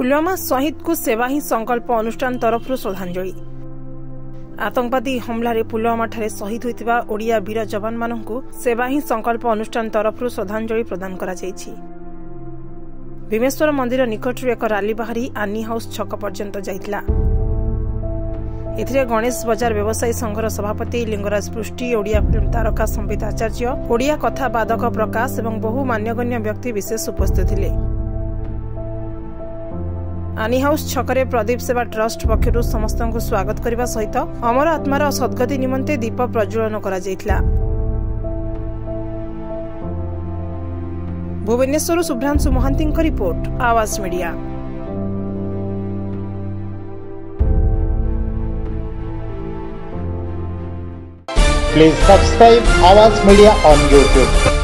पुलवामा शहीद को सेवा ही संकल्प अनुष्ठान तरफ श्रद्धांजलि। आतंकवादी हमलार पुलवामा ठारे शहीद होइतिबा ओडिया वीर जवान माननकु सेवा ही संकल्प अनुष्ठान तरफ श्रद्धांजलि प्रदान करा जायछि। भीमेश्वर मंदिर निकटरू एक रैली बाहरी आनी हाउस छक पर्यंत जाइतिला। एथिरे गणेश बजार व्यवसायी संघर सभापति लिंगराज पृष्टि, ओडिया फिल्म तारका संबित आचार्य, ओडिया कथा बादक प्रकाश एवं बहु मान्यगण्य व्यक्ति विशेष उपस्थित थिले। आनी हाउस छकरे प्रदीप सेवा ट्रस्ट पक्षरु समस्त को स्वागत करने सहित अमर आत्मार सद्गति निमंते दीप प्रज्वलन करा जायतिला। भुवनेश्वर शुभ्रांशु महांती रिपोर्ट, आवाज media. Please subscribe Awaaz Media on YouTube.